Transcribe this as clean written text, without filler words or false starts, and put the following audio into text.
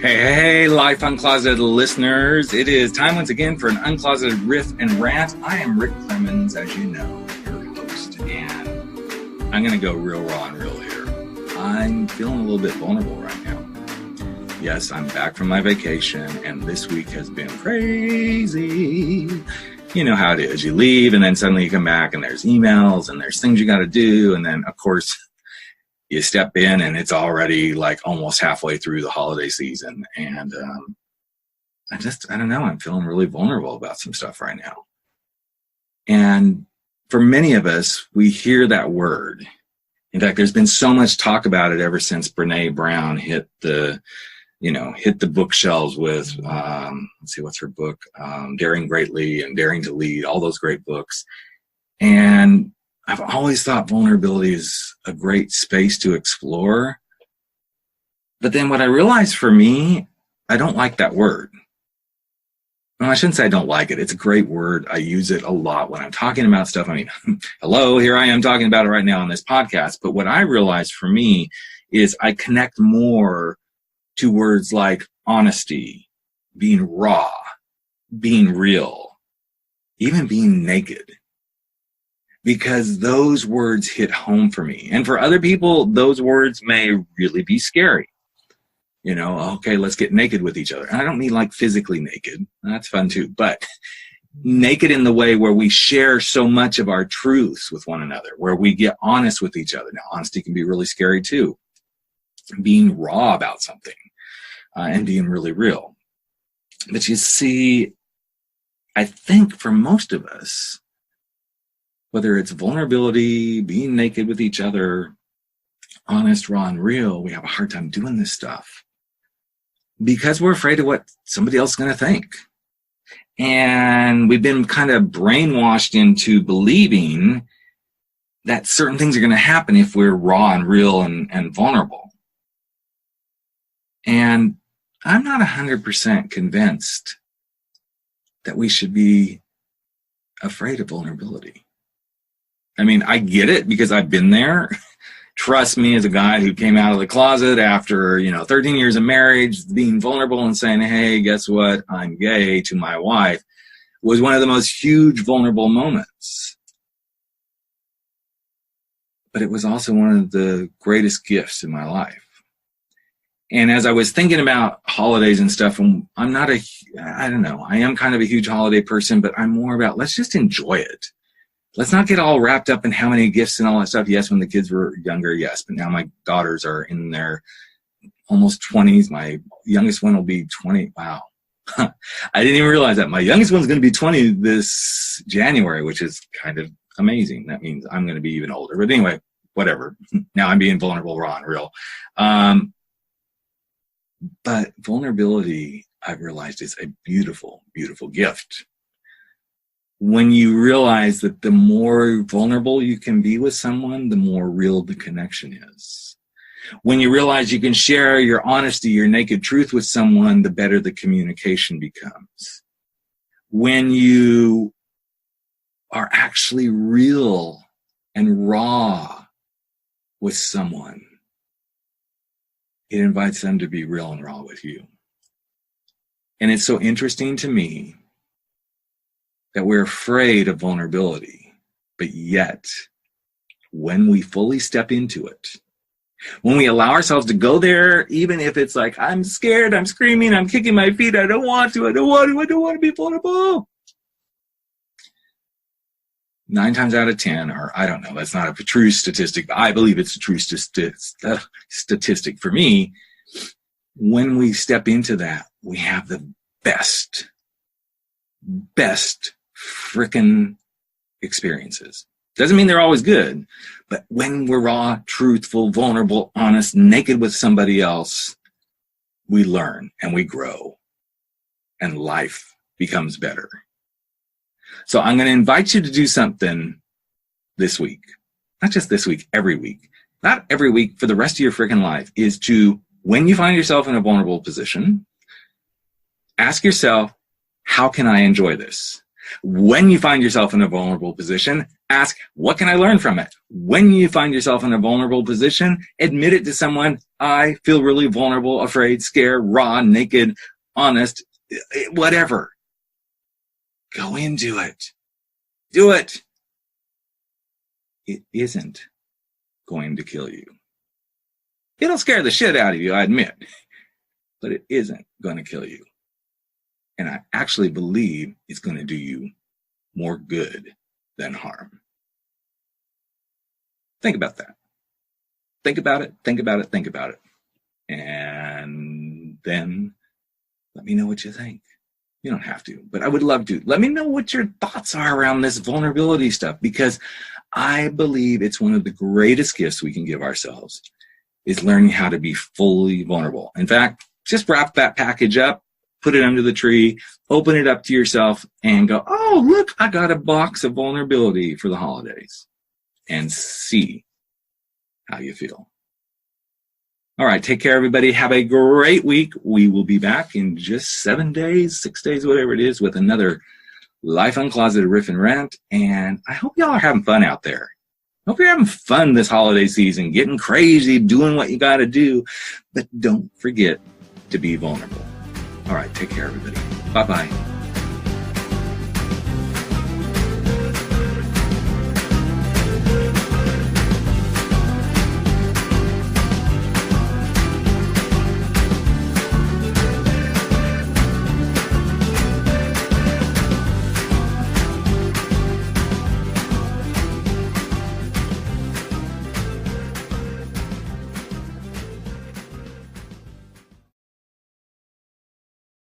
Hey, Life Uncloseted listeners. It is time once again for an Uncloseted Riff and Rant. I am Rick Clemens, as you know, your host, and I'm going to go real raw and real here. I'm feeling a little bit vulnerable right now. Yes, I'm back from my vacation, and this week has been crazy. You know how it is. You leave, and then suddenly you come back, and there's emails, and there's things you got to do, and then, of course, you step in and it's already like almost halfway through the holiday season. And I don't know, I'm feeling really vulnerable about some stuff right now. And for many of us, we hear that word. In fact, there's been so much talk about it ever since Brene Brown hit the bookshelves with, let's see, what's her book? Daring Greatly and Daring to Lead, all those great books. And I've always thought vulnerability is a great space to explore. But then what I realized for me, I don't like that word. Well, I shouldn't say I don't like it. It's a great word. I use it a lot when I'm talking about stuff. I mean, hello, here I am talking about it right now on this podcast. But what I realized for me is I connect more to words like honesty, being raw, being real, even being naked. Because those words hit home for me. And for other people, those words may really be scary. You know, okay, let's get naked with each other. And I don't mean like physically naked. That's fun too. But naked in the way where we share so much of our truths with one another, where we get honest with each other. Now, honesty can be really scary too. Being raw about something and being really real. But you see, I think for most of us, whether it's vulnerability, being naked with each other, honest, raw, and real, we have a hard time doing this stuff because we're afraid of what somebody else is going to think. And we've been kind of brainwashed into believing that certain things are going to happen if we're raw and real and vulnerable. And I'm not 100% convinced that we should be afraid of vulnerability. I mean, I get it because I've been there. Trust me, as a guy who came out of the closet after, 13 years of marriage, being vulnerable and saying, hey, guess what? I'm gay to my wife was one of the most huge vulnerable moments. But it was also one of the greatest gifts in my life. And as I was thinking about holidays and stuff, and I am kind of a huge holiday person, but I'm more about let's just enjoy it. Let's not get all wrapped up in how many gifts and all that stuff. Yes, when the kids were younger, yes. But now my daughters are in their almost 20s. My youngest one will be 20. Wow. I didn't even realize that. My youngest one's going to be 20 this January, which is kind of amazing. That means I'm going to be even older. But anyway, whatever. Now I'm being vulnerable, raw, and real. But vulnerability, I've realized, is a beautiful, beautiful gift. When you realize that the more vulnerable you can be with someone, the more real the connection is. When you realize you can share your honesty, your naked truth with someone, the better the communication becomes. When you are actually real and raw with someone, it invites them to be real and raw with you. And it's so interesting to me that we're afraid of vulnerability, but yet when we fully step into it, when we allow ourselves to go there, even if it's like, I'm scared, I'm screaming, I'm kicking my feet, I don't want to be vulnerable. 9 times out of 10, or I don't know, that's not a true statistic, but I believe it's a true statistic for me. When we step into that, we have the best frickin' experiences. Doesn't mean they're always good, but when we're raw, truthful, vulnerable, honest, naked with somebody else, we learn and we grow and life becomes better. So I'm going to invite you to do something this week, not just this week, every week, not every week for the rest of your freaking life, is to, when you find yourself in a vulnerable position, ask yourself, how can I enjoy this? When you find yourself in a vulnerable position, Ask, what can I learn from it? When you find yourself in a vulnerable position, admit it to someone. I feel really vulnerable, afraid, scared, raw, naked, honest, whatever. Go into it. Do it. It isn't going to kill you. It'll scare the shit out of you, I admit, but it isn't going to kill you. And I actually believe it's going to do you more good than harm. Think about that. Think about it, think about it, think about it. And then let me know what you think. You don't have to, but I would love to. Let me know what your thoughts are around this vulnerability stuff, because I believe it's one of the greatest gifts we can give ourselves, is learning how to be fully vulnerable. In fact, just wrap that package up, put it under the tree, open it up to yourself, and go, oh, look, I got a box of vulnerability for the holidays, and see how you feel. All right, take care, everybody. Have a great week. We will be back in just 7 days, 6 days, whatever it is, with another Life Uncloseted Riff and Rant. And I hope y'all are having fun out there. I hope you're having fun this holiday season, getting crazy, doing what you got to do. But don't forget to be vulnerable. All right, take care, everybody. Bye-bye.